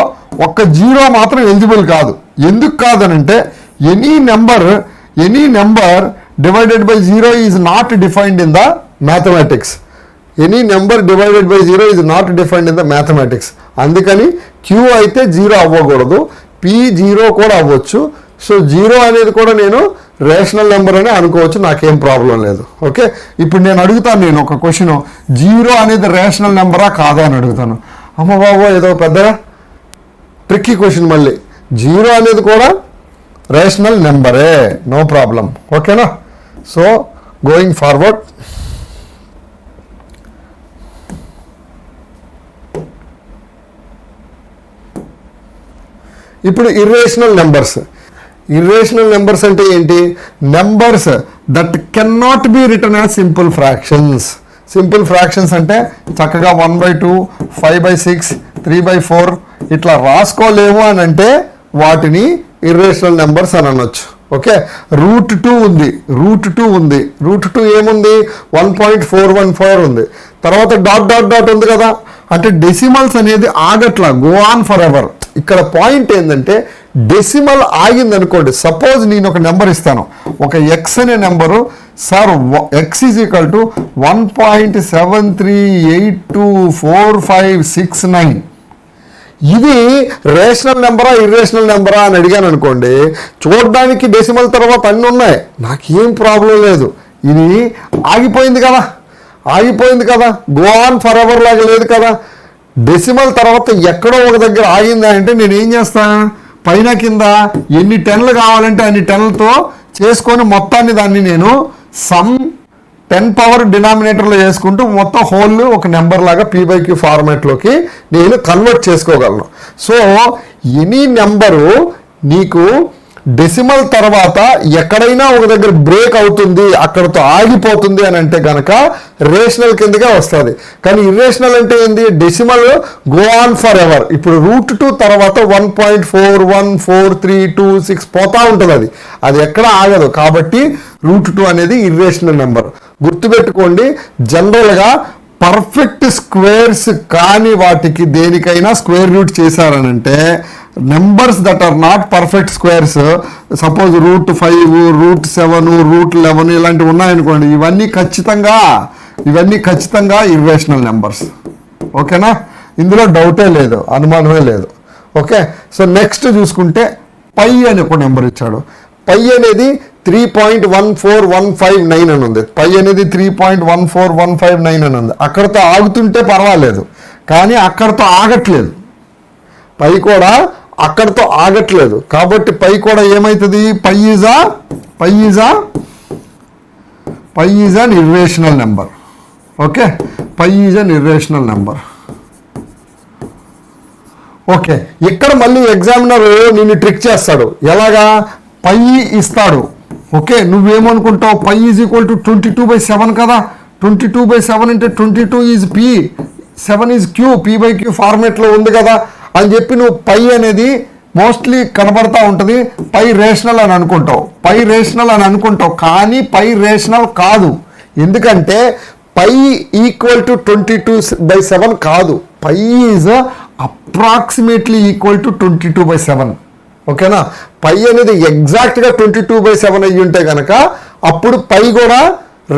ఒక్క 0 మాత్రం ఎలిజిబుల్ కాదు. ఎందుకు కాదనంటే any number divided by 0 is not defined in the mathematics. అందుకని Q అయితే 0 అవ్వకూడదు, P 0 కూడా అవ్వచ్చు. సో 0 అనేది కూడా నేను రేషనల్ నెంబర్ అని అనుకోవచ్చు, నాకేం ప్రాబ్లం లేదు. ఓకే. ఇప్పుడు నేను అడుగుతాను, ఒక క్వశ్చన్ 0 అనేది రేషనల్ నెంబరా కాదా అని అడుగుతాను. అమ్మ బాబు, ఏదో పెద్దగా ట్రిక్కీ క్వశ్చన్. మళ్ళీ 0 అనేది కూడా రేషనల్ నెంబరే, నో ప్రాబ్లం. ఓకేనా. సో గోయింగ్ ఫార్వర్డ్, ఇప్పుడు ఇర్రేషనల్ నెంబర్స్ అంటే ఏంటి? Numbers that can not be written as simple fractions అంటే చక్కగా 1/2 5/6 3/4 ఇట్లా రాసుకోలేము అని అంటే వాటిని ఇర్రేషనల్ నెంబర్స్ అని అనొచ్చు. ఓకే. √2 ఉంది. √2 ఏముంది? 1.414 ఉంది. తర్వాత డాట్ ఉంది కదా. అంటే డెసిమల్స్ అనేది ఆగట్లా, గో ఆన్ ఫర్ ఎవర్. ఇక్కడ పాయింట్ ఏంటంటే డెసిమల్ ఆగింది అనుకోండి. సపోజ్ నేను ఒక నెంబర్ ఇస్తాను, ఒక ఎక్స్ అనే number, sir x is equal to 1.73824569. ఇది రేషనల్ నెంబరా ఇర్రేషనల్ నెంబరా అని అడిగాను అనుకోండి. చూడడానికి డెసిమల్ తర్వాత అన్నీ ఉన్నాయి, నాకేం ప్రాబ్లం లేదు. ఇది ఆగిపోయింది కదా, గో ఆన్ ఫర్ ఎవర్ లాగా లేదు కదా. డెసిమల్ తర్వాత ఎక్కడో ఒక దగ్గర ఆగిందా అంటే నేను ఏం చేస్తాను? పైన కింద ఎన్ని 10లు కావాలంటే అన్ని 10లతో చేసుకొని మొత్తాన్ని దాన్ని నేను సమ్ 10 పవర్ డినామినేటర్లో చేసుకుంటూ మొత్తం హోల్ ఒక నెంబర్ లాగా P/Q ఫార్మాట్లోకి నేను కన్వర్ట్ చేసుకోగలను. సో ఎనీ నెంబరు నీకు డెసిమల్ తర్వాత ఎక్కడైనా ఒక దగ్గర బ్రేక్ అవుతుంది, అక్కడతో ఆగిపోతుంది అని అంటే కనుక రేషనల్ కిందగా వస్తుంది. కానీ ఇర్రేషనల్ అంటే ఏంది? Decimal go on for ever. ఇప్పుడు √2 తర్వాత 1.414326 పోతా ఉంటుంది, అది ఎక్కడ ఆగదు. కాబట్టి √2 అనేది ఇర్రేషనల్ నెంబర్. గుర్తుపెట్టుకోండి, జనరల్గా పర్ఫెక్ట్ స్క్వేర్స్ కాని వాటికి దేనికైనా స్క్వేర్ రూట్ చేశారనంటే numbers that are not perfect squares, suppose √5, √7, √11 ఇలాంటివి ఉన్నాయనుకోండి, ఇవన్నీ ఖచ్చితంగా ఇర్రేషనల్ నెంబర్స్. ఓకేనా? ఇందులో డౌటే లేదు, అనుమానమే లేదు. ఓకే, సో నెక్స్ట్ చూసుకుంటే పై అని ఒక నెంబర్ ఇచ్చాడు. పై అనేది 3.14159 అని ఉంది. పై అనేది 3.14159 అని ఉంది. అక్కడతో ఆగుతుంటే పర్వాలేదు, కానీ అక్కడతో ఆగట్లేదు. పై కూడా అక్కడతో ఆగట్లేదు, కాబట్టి పై కూడా ఏమవుతుంది? Pi is an irrational number. Okay, pi is an irrational number. Okay, ఇక్కడ మళ్ళీ ఎగ్జామినర్ నిన్ను ట్రిక్ చేస్తాడు. ఎలాగా? పై ఇస్తాడు. ఓకే, నువ్వేమనుకుంటావు? పై ఈజ్ ఈక్వల్ టు 22/7 కదా. 22/7 అంటే 22 is P, 7 is Q, p/q ఫార్మేట్లో ఉంది కదా అని చెప్పి నువ్వు పై అనేది మోస్ట్లీ కనబడతా ఉంటుంది. పై రేషనల్ అని అనుకుంటావు, కానీ పై రేషనల్ కాదు. ఎందుకంటే పై ఈక్వల్ టు 22/7 కాదు. పై ఈజ్ అప్రాక్సిమేట్లీ ఈక్వల్ టు 22/7. ఓకేనా? పై అనేది ఎగ్జాక్ట్గా 22/7 అయ్యి ఉంటే కనుక అప్పుడు పై కూడా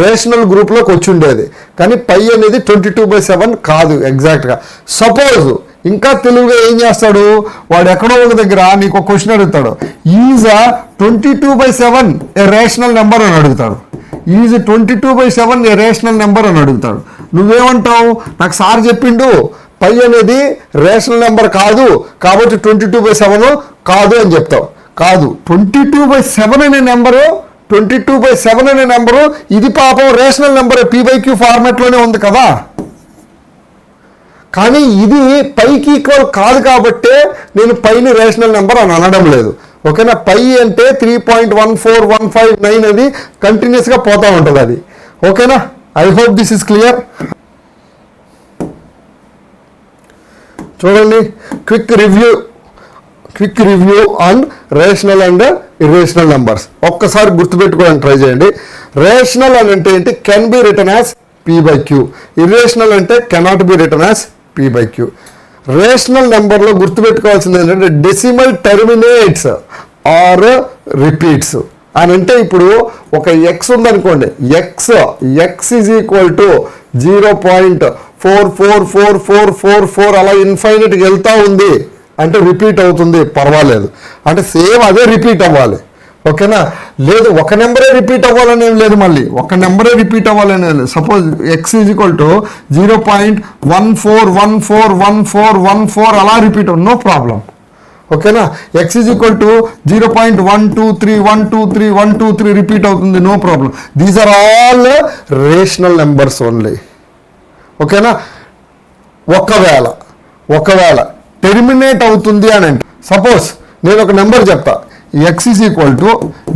రేషనల్ గ్రూప్లోకి వచ్చి ఉండేది. కానీ పై అనేది 22/7 కాదు ఎగ్జాక్ట్గా. సపోజ్ ఇంకా తెలుగుగా ఏం చేస్తాడు వాడు, ఎక్కడో ఒక దగ్గర నీకు ఒక క్వశ్చన్ అడుగుతాడు, ఈజ్ 22/7 ఏ రేషనల్ నెంబర్ అని అడుగుతాడు. ఈజ్ 22/7 ఏ రేషనల్ నెంబర్ అని అడుగుతాడు. నువ్వేమంటావు? నాకు సార్ చెప్పిండు పై అనేది రేషనల్ నెంబర్ కాదు, కాబట్టి 22/7 కాదు అని చెప్తావు. కాదు, 22/7 అనే నెంబరు ఇది పాపం రేషనల్ నెంబర్, p/q ఫార్మాట్లోనే ఉంది కదా. కానీ ఇది పైకి ఈక్వల్ కాదు కాబట్టే నేను పైని రేషనల్ నెంబర్ అని అనడం లేదు. ఓకేనా? పై అంటే 3.14159 అది కంటిన్యూస్గా పోతూ ఉంటుంది అది. ఓకేనా? I hope this is clear. చూడండి, quick review on rational and irrational numbers. ఒక్కసారి గుర్తుపెట్టుకోవడానికి ట్రై చేయండి. రేషనల్ అని అంటే ఏంటి? Can be written as p/q. Irrational అంటే cannot be written as p/q. Rational నెంబర్లో గుర్తుపెట్టుకోవాల్సింది ఏంటంటే డెసిమల్ టెర్మినేట్స్ ఆర్ రిపీట్స్ అని అంటే, ఇప్పుడు ఒక ఎక్స్ ఉందనుకోండి, ఎక్స్ ఈజ్ ఈక్వల్ టు 0.444444 అలా ఇన్ఫైనట్గా వెళ్తూ ఉంది అంటే రిపీట్ అవుతుంది, పర్వాలేదు. అంటే సేమ్ అదే రిపీట్ అవ్వాలి. ఓకేనా? లేదు ఒక నెంబరే రిపీట్ అవ్వాలని ఏం లేదు, మళ్ళీ ఒక నెంబరే రిపీట్ అవ్వాలని లేదు. Suppose X is equal to 0.14141414 అలా రిపీట్ అవ్వ, నో ప్రాబ్లం. ఓకేనా? X is equal to 0.123 repeat అవుతుంది, no problem. These are all rational numbers only. ఓకేనా? ఒకవేళ టెర్మినేట్ అవుతుంది అని అంటే, సపోజ్ నేను ఒక నెంబర్ చెప్తా, ఎక్స్ ఈజ్ ఈక్వల్ టు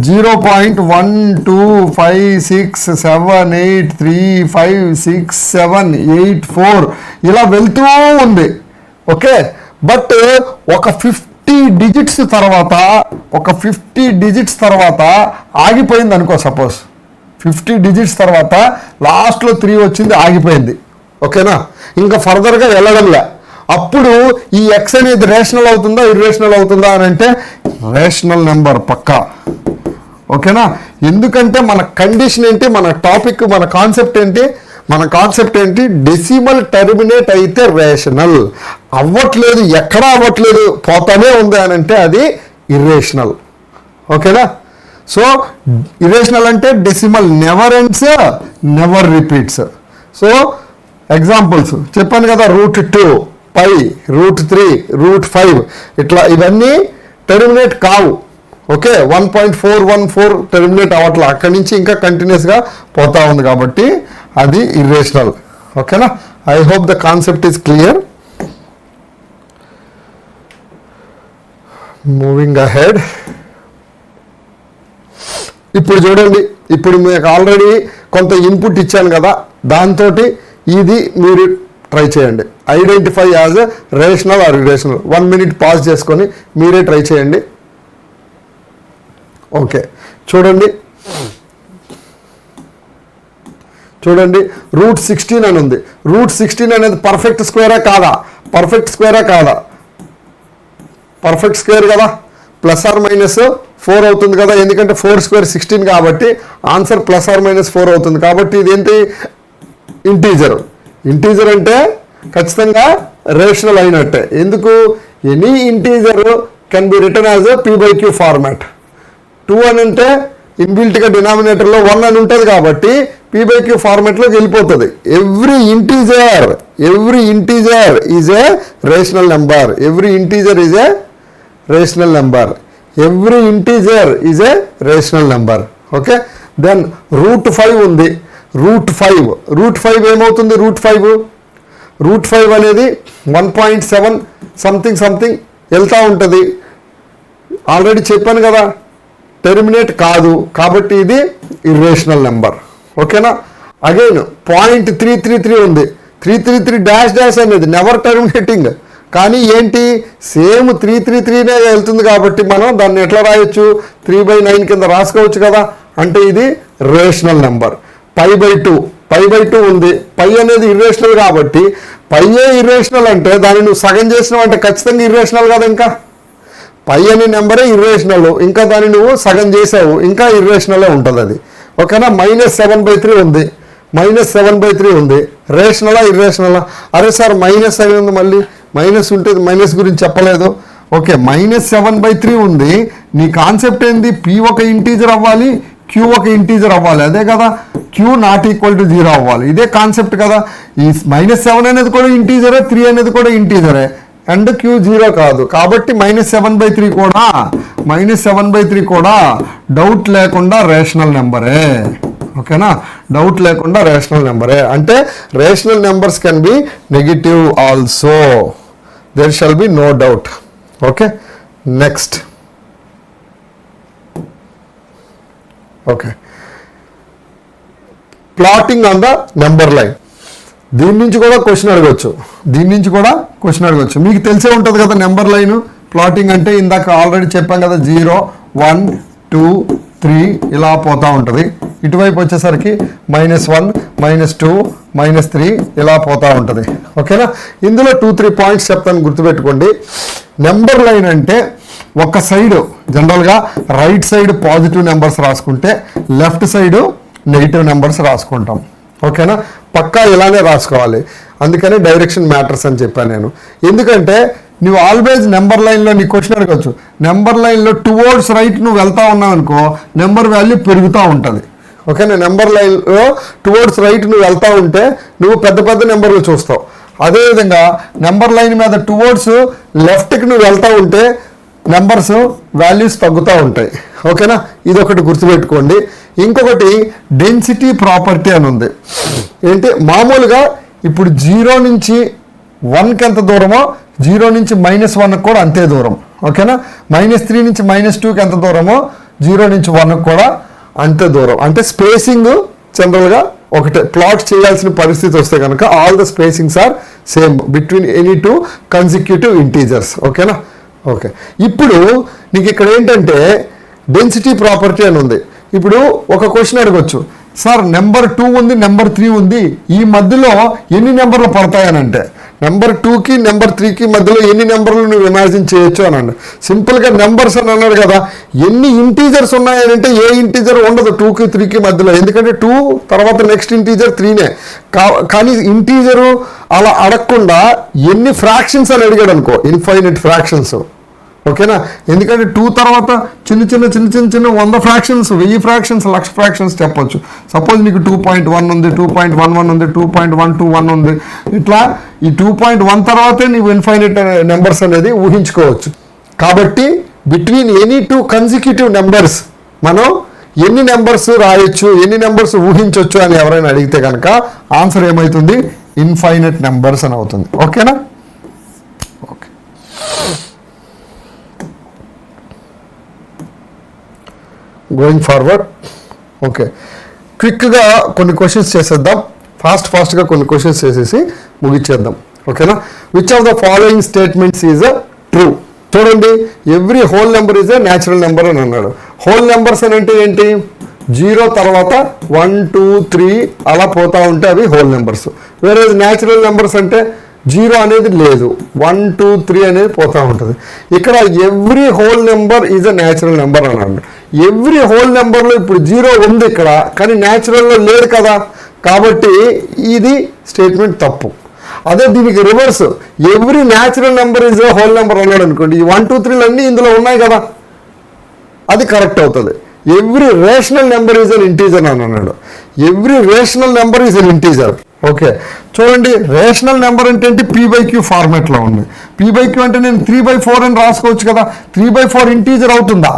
0.12567835678 ఇలా వెళ్తూ ఉంది. ఓకే, బట్ ఒక 50 డిజిట్స్ తర్వాత ఆగిపోయింది అనుకో. సపోజ్ 50 డిజిట్స్ తర్వాత లాస్ట్లో 3 వచ్చింది, ఆగిపోయింది. ఓకేనా? ఇంకా ఫర్దర్గా వెళ్ళడంలే. అప్పుడు ఈ ఎక్స్ అనేది రేషనల్ అవుతుందా ఇర్రేషనల్ అవుతుందా అని అంటే రేషనల్ నెంబర్ పక్కా. ఓకేనా? ఎందుకంటే మన కండిషన్ ఏంటి, మన టాపిక్, మన కాన్సెప్ట్ ఏంటి? డెసిమల్ టెర్మినేట్ అయితే రేషనల్, అవ్వట్లేదు, ఎక్కడా అవ్వట్లేదు, పోతానే ఉంది అని అంటే అది ఇర్రేషనల్. ఓకేనా? సో ఇర్రేషనల్ అంటే decimal never ends, never repeats. So examples చెప్పాను కదా, √2, పై, √3, √5 ఇట్లా ఇవన్నీ టెర్మినేట్ కావు. ఓకే, 1.414 టెర్మినేట్ అవ్వట్లా, అక్కడి నుంచి ఇంకా కంటిన్యూస్గా పోతా ఉంది కాబట్టి అది ఇర్రేషనల్. ఓకేనా? I hope the concept is clear. Moving ahead. ఇప్పుడు చూడండి, ఇప్పుడు మీకు ఆల్రెడీ కొంత ఇన్పుట్ ఇచ్చాను కదా, దాంతో ఇది మీరు ట్రై చేయండి. Identify as rational or irrational. 1 minute pause చేసుకొని మీరే ట్రై చేయండి. ఓకే, చూడండి √16 అని ఉంది. √16 అనేది పర్ఫెక్ట్ స్క్వేరా కాదా? పర్ఫెక్ట్ స్క్వేరా కాదా? పర్ఫెక్ట్ స్క్వేర్ కదా, +or-4 అవుతుంది కదా, ఎందుకంటే 4 square 16 కాబట్టి ఆన్సర్ +or-4 అవుతుంది. కాబట్టి ఇదేంటి? ఇంటీజర్ అంటే ఖచ్చితంగా రేషనల్ అయినట్టే. ఎందుకు? Any integer can be written as p/q format. 2 అని అంటే ఇన్బిల్ట్గా డినామినేటర్లో 1 అని ఉంటుంది కాబట్టి p/q ఫార్మాట్లోకి వెళ్ళిపోతుంది. Every integer is a rational number. Every integer is a rational number. Okay, then √5 ఉంది. √5 ఏమవుతుంది? √5 అనేది 1.7 సంథింగ్ వెళ్తూ ఉంటుంది. ఆల్రెడీ చెప్పాను కదా, టెర్మినేట్ కాదు కాబట్టి ఇది ఇర్రేషనల్ నెంబర్. ఓకేనా? అగైన్ 0.333 ఉంది. 333 అనేది నెవర్ టెర్మినేటింగ్, కానీ ఏంటి? సేమ్ 333నే వెళ్తుంది కాబట్టి మనం దాన్ని ఎట్లా రాయొచ్చు? 3/9 కింద రాసుకోవచ్చు కదా. అంటే ఇది రేషనల్ నెంబర్. π/2 ఉంది. π అనేది ఇర్రేషనల్ కాబట్టి π ఇర్రేషనల్ అంటే దాన్ని నువ్వు సగం చేసినావు అంటే ఖచ్చితంగా ఇర్రేషనల్ కదా. ఇంకా π అనే నెంబరే ఇర్రేషనల్, ఇంకా దాన్ని నువ్వు సగం చేసావు, ఇంకా ఇర్రేషనలే ఉంటుంది అది. ఓకేనా? -7/3 ఉంది. -7/3 ఉంది. రేషనలా ఇర్రేషనలా? అరే సార్ మైనస్ అవి ఉంది, మళ్ళీ మైనస్ ఉంటుంది, మైనస్ గురించి చెప్పలేదు. ఓకే, -7/3 ఉంది. నీ కాన్సెప్ట్ ఏంది? p ఒక ఇంటీజర్ అవ్వాలి, q ఒక ఇంటీజర్ అవ్వాలి, అదే కదా. q ≠ 0 అవ్వాలి, ఇదే కాన్సెప్ట్ కదా. ఈ -7 అనేది కూడా ఇంటీజరే, 3 అనేది కూడా ఇంటీజరే, అండ్ q 0 కాదు. కాబట్టి -7/3 కూడా డౌట్ లేకుండా రేషనల్ నెంబరే. ఓకేనా? డౌట్ లేకుండా రేషనల్ నెంబరే. అంటే rational numbers can be negative also, there shall be no doubt. Okay, next. Okay, plotting on the number line. దీని నుంచి కూడా క్వశ్చన్ అడగచ్చు. మీకు తెలిసే ఉంటుంది కదా నెంబర్ లైన్ ప్లాటింగ్ అంటే. ఇందాక ఆల్రెడీ చెప్పాం కదా, 0 1 2 3 ఇలా పోతూ ఉంటుంది. ఇటువైపు వచ్చేసరికి -1 -2 -3 ఇలా పోతూ ఉంటుంది. ఓకేనా? ఇందులో 2-3 పాయింట్స్ చెప్తాను, గుర్తుపెట్టుకోండి. నెంబర్ లైన్ అంటే ఒక సైడ్ జనరల్గా రైట్ సైడ్ పాజిటివ్ నెంబర్స్ రాసుకుంటే లెఫ్ట్ సైడ్ నెగిటివ్ నెంబర్స్ రాసుకుంటాం. ఓకేనా? పక్కా ఇలానే రాసుకోవాలి. అందుకని డైరెక్షన్ మ్యాటర్స్ అని చెప్పాను నేను. ఎందుకంటే నువ్వు ఆల్వేజ్ నెంబర్ లైన్లో నీ క్వశ్చన్ అడగచ్చు. నెంబర్ లైన్లో టువర్డ్స్ రైట్ నువ్వు వెళ్తా ఉన్నావు అనుకో, నెంబర్ వాల్యూ పెరుగుతూ ఉంటుంది. ఓకేనా? నెంబర్ లైన్లో టువర్డ్స్ రైట్ నువ్వు వెళ్తా ఉంటే నువ్వు పెద్ద నెంబర్లు చూస్తావు. అదేవిధంగా నెంబర్ లైన్ మీద టువర్డ్స్ లెఫ్ట్కి నువ్వు వెళ్తా ఉంటే నెంబర్స్ వాల్యూస్ తగ్గుతూ ఉంటాయి. ఓకేనా? ఇది ఒకటి గుర్తుపెట్టుకోండి. ఇంకొకటి డెన్సిటీ ప్రాపర్టీ అని ఉంది. ఏంటి? మామూలుగా ఇప్పుడు 0 నుంచి 1కి ఎంత దూరమో 0 నుంచి -1కి కూడా అంతే దూరం. ఓకేనా? -3 నుంచి -2కి ఎంత దూరమో 0 నుంచి 1కి కూడా అంతే దూరం. అంటే స్పేసింగ్ జనరల్గా ఒకటే. ప్లాట్ చేయాల్సిన పరిస్థితి వస్తే కనుక all the spacings are same between any 2 consecutive integers. ఓకేనా? ఓకే, ఇప్పుడు నీకు ఇక్కడ ఏంటంటే డెన్సిటీ ప్రాపర్టీ అని ఉంది. ఇప్పుడు ఒక క్వశ్చన్ అడగొచ్చు, సార్ నెంబర్ 2 ఉంది, నెంబర్ 3 ఉంది, ఈ మధ్యలో ఎన్ని నెంబర్లు పడతాయనంటే నెంబర్ 2కి నెంబర్ 3కి మధ్యలో ఎన్ని నెంబర్లు నువ్వు ఇమాజిన్ చేయొచ్చు అని అన్నాడు. సింపుల్గా నెంబర్స్ అని అన్నాడు కదా. ఎన్ని ఇంటీజర్స్ ఉన్నాయని అంటే ఏ ఇంటీజర్ ఉండదు 2కి 3కి మధ్యలో, ఎందుకంటే 2 తర్వాత నెక్స్ట్ ఇంటీజర్ 3నే. కానీ ఇంటీజరు అలా అడగకుండా ఎన్ని ఫ్రాక్షన్స్ అని అడిగాడు అనుకో, ఇన్ఫైనైట్ ఫ్రాక్షన్స్. ఓకేనా? ఎందుకంటే 2 తర్వాత చిన్న 100 ఫ్రాక్షన్స్, 1000 ఫ్రాక్షన్స్, 1,00,000 ఫ్రాక్షన్స్ చెప్పొచ్చు. సపోజ్ నీకు 2.1 ఉంది, 2.11 ఉంది, 2.121 ఉంది, ఇట్లా ఈ 2.1 తర్వాతే నీవు ఇన్ఫైనైట్ నెంబర్స్ అనేది ఊహించుకోవచ్చు. కాబట్టి బిట్వీన్ ఎనీ 2 కన్సిక్యూటివ్ నెంబర్స్ మనం ఎన్ని నెంబర్స్ రాయొచ్చు, ఎన్ని నెంబర్స్ ఊహించవచ్చు అని ఎవరైనా అడిగితే కనుక ఆన్సర్ ఏమవుతుంది? ఇన్ఫైనైట్ నెంబర్స్ అని అవుతుంది. ఓకేనా? Okay, going forward. ఓకే, క్విక్గా కొన్ని క్వశ్చన్స్ చేసేద్దాం, ఫాస్ట్గా కొన్ని క్వశ్చన్స్ చేసేసి ముగిచ్చేద్దాం. ఓకేనా? Which of the following statements is a true? చూడండి, every whole number is a natural number అని అన్నాడు. హోల్ నెంబర్స్ అని అంటే ఏంటి? 0 తర్వాత 1 2 3 అలా పోతా ఉంటే అవి హోల్ నెంబర్స్. వేరే న్యాచురల్ నెంబర్స్ అంటే 0 అనేది లేదు, 1 2 3 అనేది పోతూ ఉంటుంది. ఇక్కడ every whole number is a natural number అన్నాడు. ఎవ్రీ హోల్ నెంబర్లో ఇప్పుడు 0 ఉంది ఇక్కడ, కానీ న్యాచురల్లో లేదు కదా, కాబట్టి ఇది స్టేట్మెంట్ తప్పు. అదే దీనికి reverse, every natural number is a whole number అన్నాడు అనుకోండి, ఈ 1 2 3 అన్నీ ఇందులో ఉన్నాయి కదా, అది కరెక్ట్ అవుతుంది. Every rational number is an integer అని అన్నాడు. Every rational number is an integer. Okay, చూడండి, రేషనల్ నెంబర్ అంటే ఏంటి? P/Q ఫార్మాట్లో ఉంది. P/Q అంటే నేను 3/4 అని రాసుకోవచ్చు కదా, 3/4 ఇంటీజర్ అవుతుందా?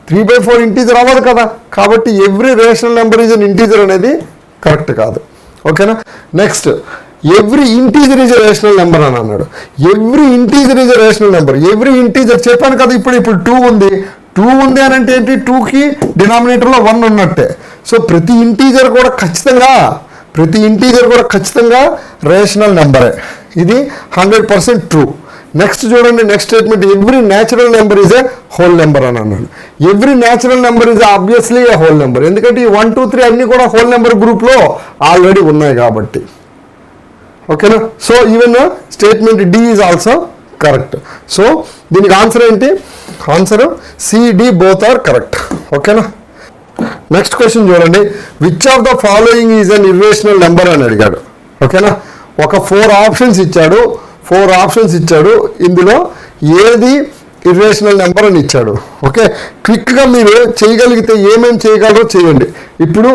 3/4 ఇంటీజర్ అవ్వదు కదా, కాబట్టి every rational number is an integer అనేది కరెక్ట్ కాదు. ఓకేనా? Next, every integer is rational number అని అన్నాడు. Every integer is rational number. Every integer చెప్పాను కదా, ఇప్పుడు 2 ఉంది. 2 ఉంది అని అంటే ఏంటి? 2కి డినామినేటర్లో 1 ఉన్నట్టే. సో ప్రతి ఇంటీజర్ కూడా ఖచ్చితంగా రేషనల్ నెంబరే. ఇది 100% ట్రూ. నెక్స్ట్ చూడండి, next statement, every natural number is a whole number అని అన్నాడు. Every natural number is obviously A whole number, ఎందుకంటే ఈ 1 2 3 అన్నీ కూడా హోల్ నెంబర్ గ్రూప్లో ఆల్రెడీ ఉన్నాయి కాబట్టి. ఓకేనా? So even statement D is also correct. So దీనికి ఆన్సర్ ఏంటి? Answer CD both are correct. ఓకేనా? నెక్స్ట్ క్వశ్చన్ చూడండి, which of the following is an irrational number అని అడిగాడు. ఓకేనా? ఒక 4 ఆప్షన్స్ ఇచ్చాడు, ఇందులో ఏది ఇర్రేషనల్ నెంబర్ అని ఇచ్చాడు. ఓకే, క్విక్గా మీరు చేయగలిగితే ఏమేమి చేయగలరో చేయండి. ఇప్పుడు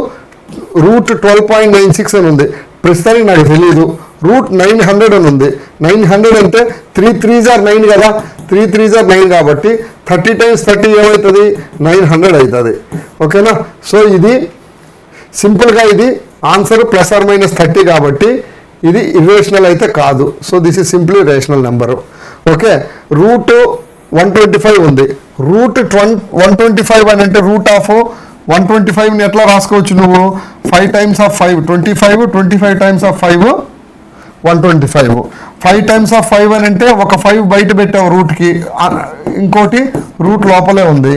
√12.96 అని ఉంది, ప్రస్తుతానికి నాకు తెలియదు. √900 అని ఉంది. 900 అంటే 3 3s are 9 కదా, 3 3s are 9 కాబట్టి 30 times 30 ఏమవుతుంది? 900 అవుతుంది. ఓకేనా? సో ఇది సింపుల్గా ఇది ఆన్సర్ +or-30 కాబట్టి ఇది ఇర్రేషనల్ అయితే కాదు. So this is simply rational number. Okay, √125 ఉంది. √125 అని అంటే √125ని ఎట్లా రాసుకోవచ్చు నువ్వు? 5 times of 5 25, 25 times of 5 125. 5 times of 5 అని అంటే ఒక 5 బయట పెట్టావు రూట్కి, ఇంకోటి రూట్ లోపలే ఉంది.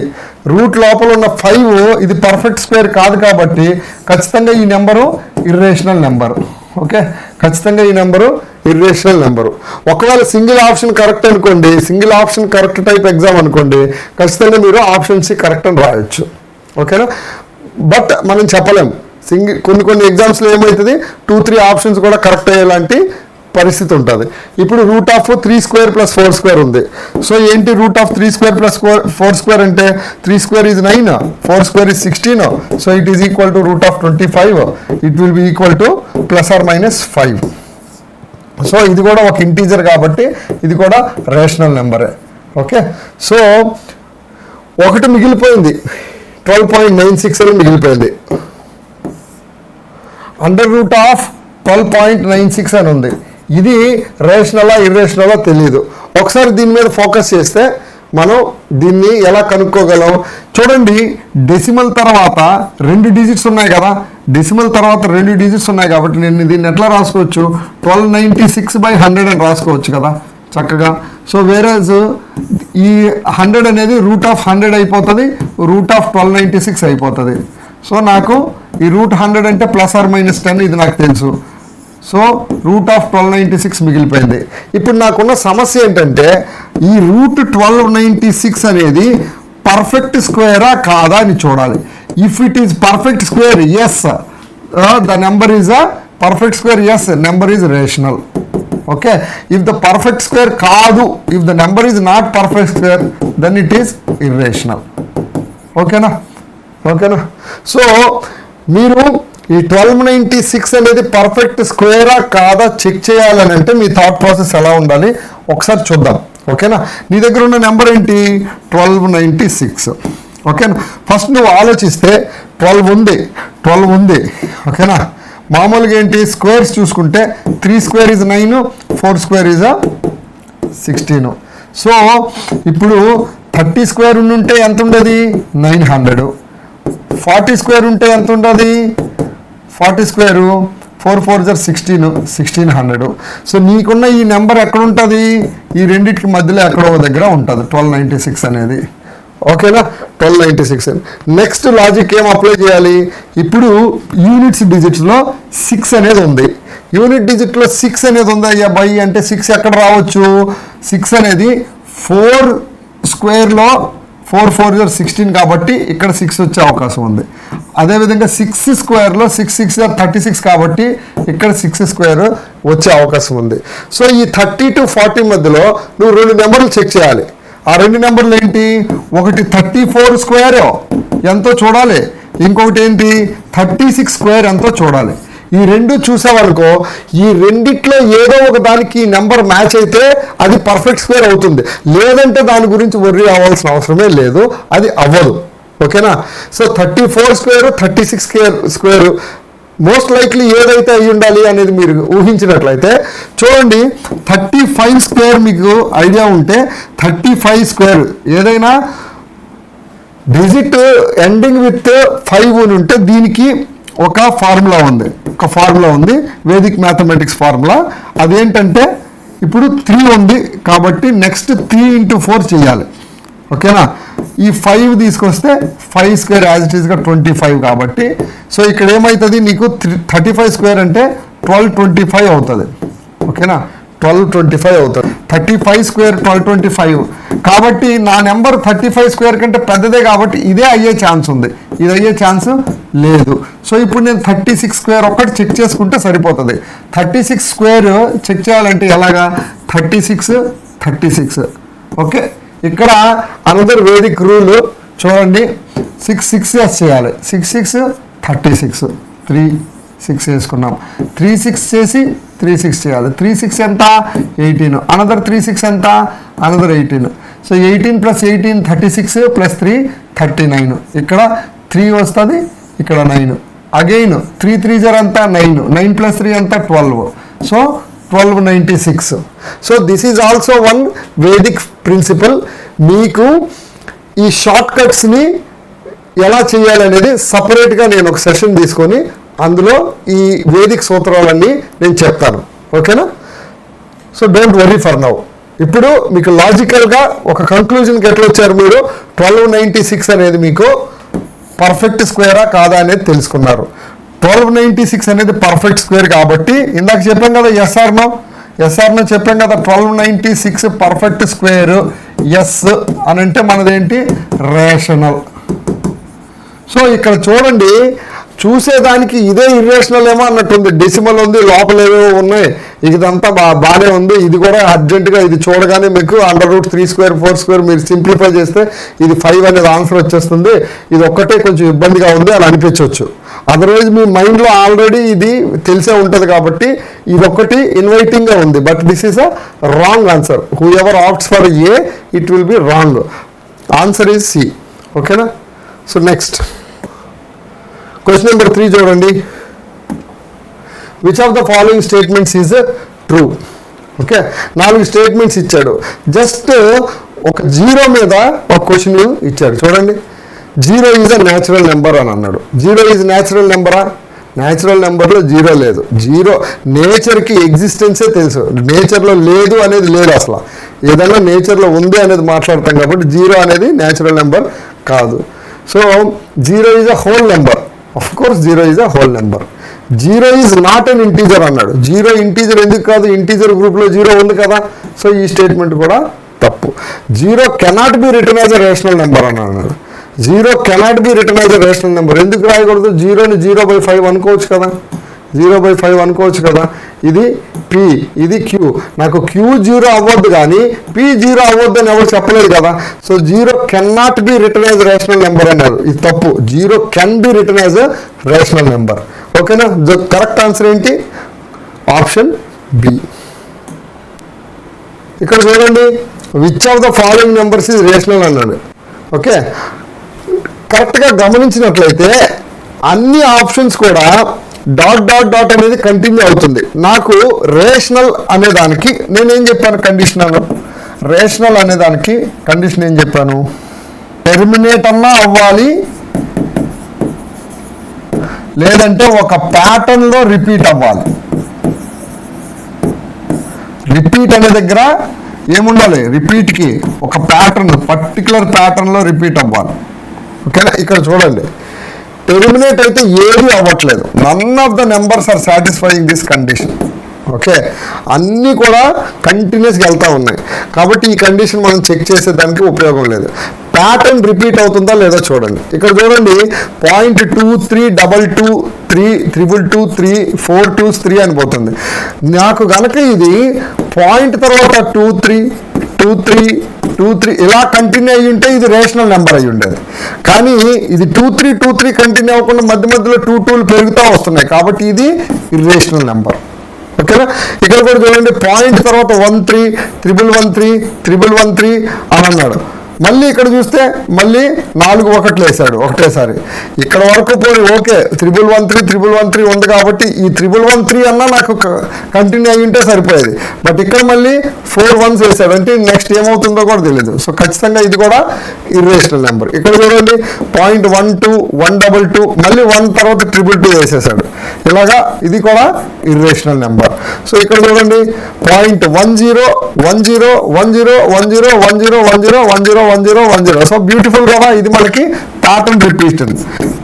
రూట్ లోపల ఉన్న 5 ఇది పర్ఫెక్ట్ స్క్వేర్ కాదు కాబట్టి ఖచ్చితంగా ఈ నెంబరు ఇర్రేషనల్ నెంబరు. ఓకే, ఖచ్చితంగా ఈ నెంబరు ఇర్రేషనల్ నెంబరు. ఒకవేళ సింగిల్ ఆప్షన్ కరెక్ట్ అనుకోండి, single option correct type exam అనుకోండి, ఖచ్చితంగా మీరు ఆప్షన్ సి కరెక్ట్ అని రాయొచ్చు. ఓకేనా? బట్ మనం చెప్పలేం, కొన్ని ఎగ్జామ్స్లో ఏమవుతుంది, 2 3 ఆప్షన్స్ కూడా కరెక్ట్ అయ్యేలాంటి పరిస్థితి ఉంటుంది. ఇప్పుడు √3² + 4² ఉంది. సో ఏంటి √3² + 4² అంటే 3² is 9, 4² is 16. So it is equal to √25. It will B equal to +or-5. So ఇది కూడా ఒక ఇంటీజర్ కాబట్టి ఇది కూడా రేషనల్ నెంబరే. ఓకే, సో ఒకటి మిగిలిపోయింది, 12.96 అని మిగిలిపోయింది. √12.96 అని ఉంది. ఇది రేషనలా ఇర్రేషనలా తెలియదు. ఒకసారి దీని మీద ఫోకస్ చేస్తే మనం దీన్ని ఎలా కనుక్కోగలం? చూడండి, డెసిమల్ తర్వాత 2 డిజిట్స్ ఉన్నాయి కదా, డెసిమల్ తర్వాత 2 డిజిట్స్ ఉన్నాయి కాబట్టి నేను దీన్ని ఎట్లా రాసుకోవచ్చు? 1296/100 అని రాసుకోవచ్చు కదా చక్కగా. సో వేరేజ్ ఈ 100 అనేది √100 అయిపోతుంది, √1296 అయిపోతుంది. సో నాకు ఈ √100 అంటే +or-10 ఇది నాకు తెలుసు. సో √1296 మిగిలిపోయింది. ఇప్పుడు నాకున్న సమస్య ఏంటంటే ఈ √1296 అనేది పర్ఫెక్ట్ స్క్వేరా కాదా అని చూడాలి. If it is perfect square, yes the number is a perfect square, yes number is rational. Okay, if the perfect square కాదు, if the number is not perfect square, then it is irrational. ఓకేనా? So మీరు ఈ 1296 అనేది perfect స్క్వేరా కాదా check చేయాలని అంటే మీ thought process ఎలా ఉండాలి ఒకసారి చూద్దాం. ఓకేనా? నీ దగ్గర ఉన్న నెంబర్ ఏంటి? 1296. ఓకేనా? ఫస్ట్ నువ్వు ఆలోచిస్తే 12 ఉంది. ఓకేనా? మామూలుగా ఏంటి స్క్వేర్స్ చూసుకుంటే 3² is 9, 4² is 16. సో ఇప్పుడు 30² ఉంటే ఎంత ఉండేది? 900. 40 స్క్వేర్ ఉంటే ఎంత ఉంటుంది? 40 స్క్వేరు 4 4 జర్ 16, 1600. సో నీకున్న ఈ నెంబర్ ఎక్కడ ఉంటుంది? ఈ రెండింటికి మధ్యలో ఎక్కడో దగ్గర ఉంటుంది 1296 అనేది. ఓకేనా? 1296. నెక్స్ట్ లాజిక్ ఏం అప్లై చేయాలి? ఇప్పుడు యూనిట్స్ డిజిట్స్లో 6 అనేది ఉంది. యూనిట్ డిజిట్లో 6 అనేది ఉంది అయ్యా బై అంటే 6 ఎక్కడ రావచ్చు? 6 అనేది 4 స్క్వేర్లో 4 4 జర్ 16 కాబట్టి ఇక్కడ 6 వచ్చే అవకాశం ఉంది. అదేవిధంగా 6 స్క్వేర్లో 6 6 జర్ 36 కాబట్టి ఇక్కడ 6 స్క్వేర్ వచ్చే అవకాశం ఉంది. సో ఈ 30 to 40 మధ్యలో నువ్వు 2 నెంబర్లు చెక్ చేయాలి. ఆ 2 నెంబర్లు ఏంటి? ఒకటి 34 స్క్వేర్ ఎంతో చూడాలి, ఇంకొకటి ఏంటి 36 స్క్వేర్ ఎంతో చూడాలి. ఈ రెండు చూసావనుకో, ఈ రెండిట్లో ఏదో ఒక దానికి నెంబర్ మ్యాచ్ అయితే అది పర్ఫెక్ట్ స్క్వేర్ అవుతుంది. లేదంటే దాని గురించి వర్రీ అవ్వాల్సిన అవసరమే లేదు, అది అవ్వదు. ఓకేనా? So 34 square 36 square most likely ఏదైతే అయ్యి ఉండాలి అనేది మీరు ఊహించినట్లయితే చూడండి. 35 స్క్వేర్ మీకు ఐడియా ఉంటే 35 స్క్వేర్ ఏదైనా డిజిట్ ఎండింగ్ విత్ 5 ఉంటే దీనికి ఒక ఫార్ములా ఉంది, వేదిక్ మ్యాథమెటిక్స్ ఫార్ములా. అదేంటంటే ఇప్పుడు 3 ఉంది కాబట్టి నెక్స్ట్ 3 into 4 చేయాలి. ఓకేనా? ఈ 5 తీసుకొస్తే 5 స్క్వేర్ యాజ్ ఇట్ ఈస్గా 25 కాబట్టి సో ఇక్కడ ఏమవుతుంది నీకు 35 స్క్వేర్ అంటే 1225 అవుతుంది. ఓకేనా? 1225 అవుతుంది. 35 స్క్వేర్ 1225 కాబట్టి నా నెంబర్ 35 స్క్వేర్ కంటే పెద్దదే కాబట్టి ఇదే అయ్యే ఛాన్స్ ఉంది, ఇది అయ్యే ఛాన్స్ లేదు. సో ఇప్పుడు నేను 36 స్క్వేర్ ఒక్కటి చెక్ చేసుకుంటే సరిపోతుంది. 36 స్క్వేర్ చెక్ చేయాలంటే ఎలాగా? 36 ఓకే. ఇక్కడ అనదర్ వేదిక్ రూల్ చూడండి, 6 6 చేయాలి. 6 6 36 3 6 వేసుకున్నాం. 3 6 చేసి 3 6 చేయాలి. 3 6 ఎంత? 18. అనదర్ 3 6 ఎంత? అనదర్ 18. సో 18 + 18 36 + 3 39. ఇక్కడ 3 వస్తుంది, ఇక్కడ 9. అగైన్ 3 3 జర్ అంతా 9, 9 + 3 అంతా 12. So 1296. So this is also one Vedic principle. మీకు ఈ షార్ట్ కట్స్ని ఎలా చేయాలనేది సపరేట్గా నేను ఒక సెషన్ తీసుకొని అందులో ఈ వేదిక్ సూత్రాలన్నీ నేను చెప్తాను. ఓకేనా? So don't worry for now. ఇప్పుడు మీకు లాజికల్గా ఒక కంక్లూజన్కి ఎట్లా వచ్చారు మీరు? 1296 అనేది మీకు పర్ఫెక్ట్ స్క్వేరా కాదా అనేది తెలుసుకున్నారు. 1296 అనేది పర్ఫెక్ట్ స్క్వేర్ కాబట్టి ఇందాక చెప్పాం కదా ఎస్ఆర్నో చెప్పాం కదా 1296 పర్ఫెక్ట్ స్క్వేర్ ఎస్ అని అంటే మనదేంటి? రేషనల్. సో ఇక్కడ చూడండి, చూసేదానికి ఇదే ఇర్రేషనల్ ఏమో అన్నట్టుంది. డెసిమల్ ఉంది, లోపల ఏవో ఉన్నాయి, ఇదంతా బాగానే ఉంది. ఇది కూడా అర్జెంటుగా ఇది చూడగానే మీకు √3 స్క్వేర్ 4 స్క్వేర్ మీరు సింప్లిఫై చేస్తే ఇది 5 అనేది ఆన్సర్ వచ్చేస్తుంది. ఇది ఒక్కటే కొంచెం ఇబ్బందిగా ఉంది అని అనిపించవచ్చు. అదర్వైజ్ మీ మైండ్లో ఆల్రెడీ ఇది తెలిసే ఉంటుంది కాబట్టి ఇది ఒక్కటి ఇన్వైటింగ్గా ఉంది. But this is a wrong answer. Whoever opts for A it will be wrong. Answer is C. ఓకేనా? సో నెక్స్ట్ క్వశ్చన్ నెంబర్ 3 చూడండి. Which of the following statements is true? Okay, 4 statements ఇచ్చాడు. Just ఒక 0 మీద ఒక question ఇచ్చాడు. చూడండి, 0 is a natural number అని అన్నాడు. 0 ఈజ్ న్యాచురల్ నెంబరా? న్యాచురల్ నెంబర్లో 0 లేదు. 0 నేచర్కి ఎగ్జిస్టెన్సే తెలుసు, నేచర్లో లేదు అనేది లేదు. అసలు ఏదైనా నేచర్లో ఉంది అనేది మాట్లాడతాం కాబట్టి 0 అనేది న్యాచురల్ నెంబర్ కాదు. So 0 is a whole number. Of course 0 is a whole number. 0 is not an integer అన్నాడు. 0 ఇంటీజర్ ఎందుకు కాదు? ఇంటీజర్ గ్రూప్లో 0 ఉంది కదా. సో ఈ స్టేట్మెంట్ కూడా తప్పు. 0 cannot be written as a rational number అని అన్నాడు. 0 cannot be written as a rational number. ఎందుకు రాయకూడదు? 0ని 0/5 అనుకోవచ్చు కదా, 0/5 అనుకోవచ్చు కదా. ఇది P, ఇది Q. నాకు Q 0 అవ్వద్దు కానీ P 0 అవ్వద్దు అని ఎవరు చెప్పలేదు కదా. So 0 cannot be written as rational number అన్నారు. ఇది తప్పు. 0 can be written as a rational number. ఓకేనా? కరెక్ట్ ఆన్సర్ ఏంటి? Option B. ఇక్కడ చూడండి, which of the following numbers is rational అన్నాడు. ఓకే, కరెక్ట్గా గమనించినట్లయితే అన్ని ఆప్షన్స్ కూడా డాట్ అనేది కంటిన్యూ అవుతుంది. నాకు రేషనల్ అనేదానికి నేనేం చెప్పాను? కండిషన్ రేషనల్ అనేదానికి కండిషన్ ఏం చెప్పాను? టెర్మినేట్ అన్నా అవ్వాలి, లేదంటే ఒక ప్యాటర్న్లో రిపీట్ అవ్వాలి. రిపీట్ అనే దగ్గర ఏముండాలి, రిపీట్కి ఒక ప్యాటర్న్, పర్టికులర్ ప్యాటర్న్లో రిపీట్ అవ్వాలి. ఓకేనా? ఇక్కడ చూడండి, టెర్మినేట్ అయితే ఏది అవ్వట్లేదు. None of the numbers are satisfying this condition. Okay, అన్నీ కూడా కంటిన్యూస్గా వెళ్తూ ఉన్నాయి కాబట్టి ఈ కండిషన్ మనం చెక్ చేసేదానికి ఉపయోగం లేదు. ప్యాటర్న్ రిపీట్ అవుతుందా లేదా చూడండి. ఇక్కడ చూడండి 0.23 అని పోతుంది. నాకు కనుక ఇది పాయింట్ తర్వాత 2 3 ఇలా కంటిన్యూ అయ్యి ఉంటే ఇది రేషనల్ నెంబర్ అయ్యి ఉండేది. కానీ ఇది 2 3 కంటిన్యూ అవ్వకుండా మధ్య మధ్యలో 2 2లు పెరుగుతూ వస్తున్నాయి కాబట్టి ఇది ఇర్రేషనల్ నెంబర్. ఓకేనా? ఇక్కడ కూడా చూడండి, పాయింట్ తర్వాత 1 3 అని అన్నాడు. మళ్ళీ ఇక్కడ చూస్తే మళ్ళీ 4 1లు వేసాడు ఒకటేసారి. ఇక్కడ వరకు పోయి ఓకే 3 ఉంది కాబట్టి ఈ 3 అన్నా నాకు కంటిన్యూ అయ్యి ఉంటే సరిపోయేది. బట్ ఇక్కడ మళ్ళీ 4 1s వేసాడు అంటే నెక్స్ట్ ఏమవుతుందో కూడా తెలియదు. సో ఖచ్చితంగా ఇది కూడా ఇర్రేషనల్ నెంబర్. ఇక్కడ చూడండి 0.12 మళ్ళీ 1 తర్వాత 2 వేసేసాడు. ఇలాగా ఇది కూడా ఇర్రేషనల్ నెంబర్. సో ఇక్కడ చూడండి 0.10 సో బ్యూటిఫుల్ కదా. ఇది మనకి ప్యాటర్న్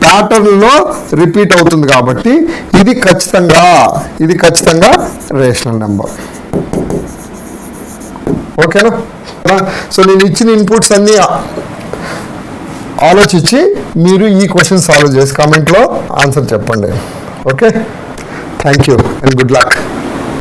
ప్యాటర్న్లో రిపీట్ అవుతుంది కాబట్టి ఇది ఖచ్చితంగా రేషనల్ నెంబర్. ఓకేనా? సో నేను ఇచ్చిన ఇన్పుట్స్ అన్నీ ఆలోచించి మీరు ఈ క్వశ్చన్ సాల్వ్ చేసి కామెంట్లో ఆన్సర్ చెప్పండి. Okay, thank you and good luck.